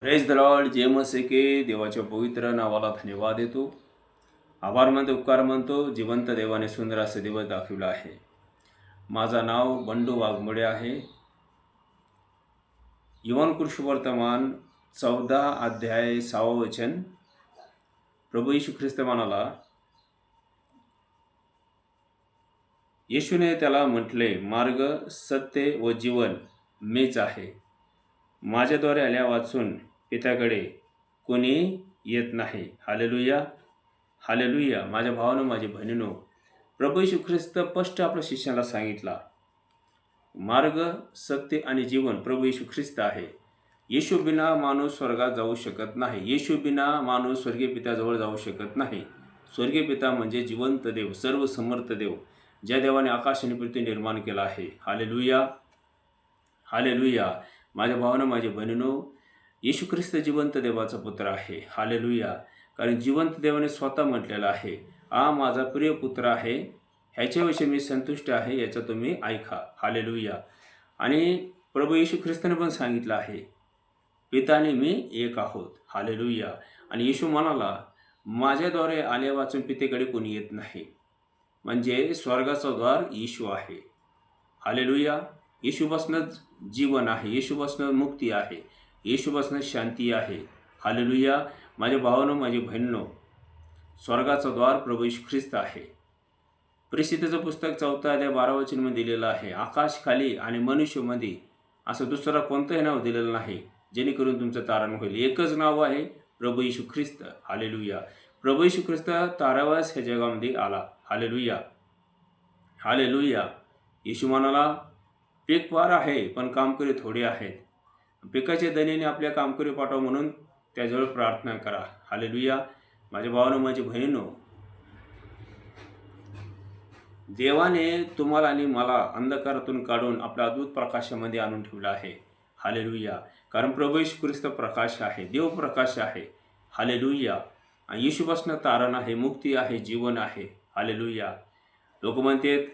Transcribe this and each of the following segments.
Praise the Lord. जे मसे के देवाच्या पवित्र नावाला धन्यवाद देतो. आभार मानतो, उपकार मानतो. जिवंत देवाने सुंदर असे दिवस दाखविला आहे. माझा नाव बंडू वाघमोडे आहे. युवान कृषी वर्तमान 14 अध्याय 6 वचन. प्रभू येशू ख्रिस्त म्हणाला, येशूने त्याला म्हटले, मार्ग, सत्य व जीवन मीच आहे. माझ्याद्वारे आल्या वाचून पित्याकडे कोणी येत नाही. Hallelujah, hallelujah. माझ्या भावानं, माझी बहिणीनो, प्रभू येशू ख्रिस्त स्पष्ट आपल्या शिष्याला सांगितला, मार्ग, सत्य आणि जीवन प्रभू येशू ख्रिस्त आहे. येशू बिना माणूस स्वर्गात जाऊ शकत नाही. येशू बिना माणूस स्वर्गीय पित्याजवळ जाऊ शकत नाही. स्वर्गीय पिता म्हणजे जिवंत देव, सर्व समर्थ देव, ज्या देवाने आकाश आणि पृथ्वी निर्माण केला आहे. Hallelujah, hallelujah. माझ्या भावानं, माझ्या बहिणीनो, येशू ख्रिस्त जिवंत देवाचा पुत्र आहे. हालेलुया. कारण जिवंत देवाने स्वतः म्हटलेलं आहे, हा माझा प्रिय पुत्र आहे, ह्याच्याविषयी मी संतुष्ट आहे, याचा तुम्ही ऐका. हालेलुया. आणि प्रभू येशू ख्रिस्ताने पण सांगितलं आहे, पिताने मी एक आहोत. हालेलुया. आणि येशू म्हणाला, माझ्याद्वारे आले वाचून पितेकडे कोणी येत नाही. म्हणजे स्वर्गाचा द्वार येशू आहे. हालेलुया. येशूपासूनच जीवन आहे, येशूपासून मुक्ती आहे, येशूपासून शांती आहे. हालेलुया. माझ्या भावानं, माझी बहिणीनो, स्वर्गाचा द्वार प्रभू येशू ख्रिस्त आहे. परिस्थितीचं पुस्तक 14 अध्याय 12 वचनमध्ये दिलेलं आहे, आकाश खाली आणि मनुष्यमध्ये असं दुसरा कोणतंही नाव दिलेलं नाही जेणेकरून तुमचं तारण होईल. एकच नाव आहे, प्रभू येशू ख्रिस्त. हालेलुया. प्रभू येशू ख्रिस्त तारावास ह्या जगामध्ये आला. Hallelujah, hallelujah. येशू म्हणाला, पीक फार आहे पण कामकरी थोडे आहेत. पिकाच्या दणीने आपल्या कामकरी पाठवा म्हणून त्याजवळ प्रार्थना करा. हालेलुया. माझ्या भावानं, माझी बहिणीनो, देवाने तुम्हाला आणि मला अंधकारातून काढून आपल्या अद्भुत प्रकाशामध्ये आणून ठेवलं आहे. हालेलुया. कारण प्रभू येशू ख्रिस्त प्रकाश आहे, देव प्रकाश आहे. हालेलुया. आणि येशूपासून तारण आहे, मुक्ती आहे, जीवन आहे. हालेलुया. लोक म्हणतात,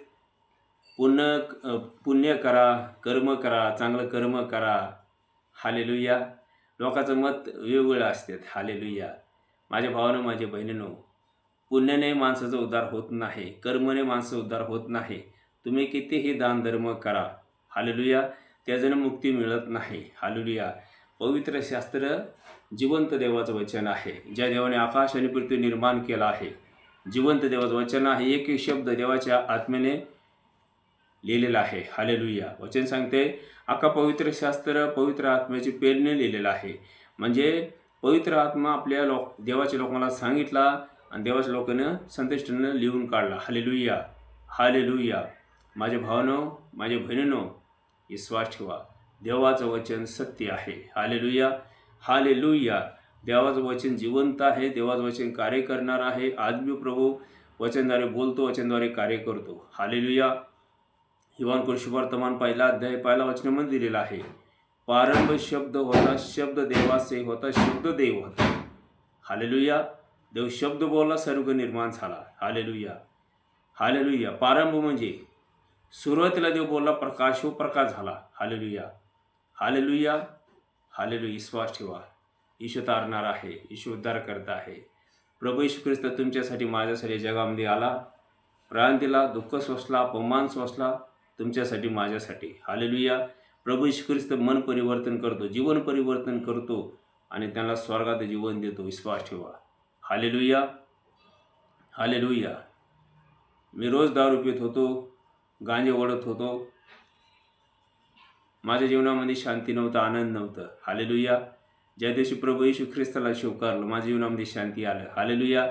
पुण्य करा, कर्म करा, चांगलं कर्म करा. हालेलुया. लोकांचं मत वेगवेगळं असतात. हालेलुया. माझ्या भावानं, माझ्या बहिणीनो, पुण्याने माणसाचा उद्धार होत नाही, कर्मने माणसं उद्धार होत नाही. तुम्ही कितीही दान धर्म करा, हालेलुया, त्याजनं मुक्ती मिळत नाही. हालेलुया. पवित्र शास्त्र जिवंत देवाचं वचन आहे, ज्या देवाने आकाश आणि पृथ्वी निर्माण केला आहे. जिवंत देवाचं वचन आहे. एक एक शब्द देवाच्या आत्म्याने लिहिलेला आहे. हालेलुया. वचन सांगते, अख्खा पवित्र शास्त्र पवित्र आत्म्याची प्रेरणेने लिहिलेलं आहे. म्हणजे पवित्र आत्मा आपल्या देवाच्या लोकांना सांगितला आणि देवाच्या लोकांना संतुष्टीनं लिहून काढला. Hallelujah, hallelujah. माझ्या भावानं, माझ्या बहिणीनं, विश्वास ठेवा, देवाचं वचन सत्य आहे. Hallelujah, hallelujah. देवाचं वचन जिवंत आहे, देवाचं वचन कार्य करणार आहे. आज मी प्रभू वचनद्वारे बोलतो, वचनद्वारे कार्य करतो. हालेलुया. युवान कृषी वर्तमान 1 अध्याय 1 वचनामध्ये दिलेला आहे, प्रारंभ शब्द होता, शब्द देवासे होता, शब्द देव होता. हालेलुया. देव शब्द बोलला, सर्व निर्माण झाला. Hallelujah, hallelujah. प्रारंभ म्हणजे सुरुवातीला देव बोलला, प्रकाश हो, प्रकाश झाला. Hallelujah, hallelujah, hallelujah. विश्वास ठेवा, येशू तारणार आहे, येशू उद्धार करत आहे. प्रभू येशू ख्रिस्त तुमच्यासाठी, माझ्यासाठी जगामध्ये आला, प्राण दिला, दुःख सोसला, अपमान सोसला, तुमच्यासाठी, माझ्यासाठी. हालेलुया. प्रभू येशू ख्रिस्त मन परिवर्तन करतो, जीवन परिवर्तन करतो आणि त्यांना स्वर्गात जीवन देतो. विश्वास ठेवा. Hallelujah, hallelujah. मी रोज दारू पित होतो, गांजे ओढत होतो, माझ्या जीवनामध्ये शांती नव्हतं, आनंद नव्हतं. हालेलुया. ज्या दिवशी प्रभू येशू ख्रिस्ताला स्वीकारलं, माझ्या जीवनामध्ये शांती आलं. हालेलुया.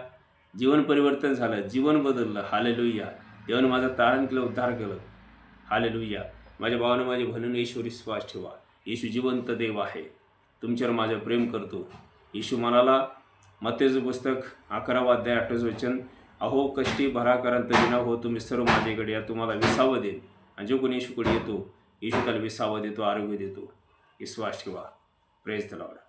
जीवन परिवर्तन झालं, जीवन बदललं. हालेलुया. देवाने माझं तारण केलं, उद्धार केलं. हालेलुया. माझ्या भावानं, माझ्या बहिणीनं, येशूवर विश्वास ठेवा. येशू जिवंत देव आहे, तुमच्यावर माझं प्रेम करतो. येशू म्हणाला, मत्तेचं पुस्तक 11 अध्याय 28 वचन, अहो कष्टी भराकरांत विना हो, तुम्ही सर्व माझ्याकडे या, तुम्हाला विसावं देईन. आणि जो कोणी येशूकडे येतो, येशू त्याला विसावं देतो, आरोग्य देतो. विश्वास ठेवा. Praise the Lord.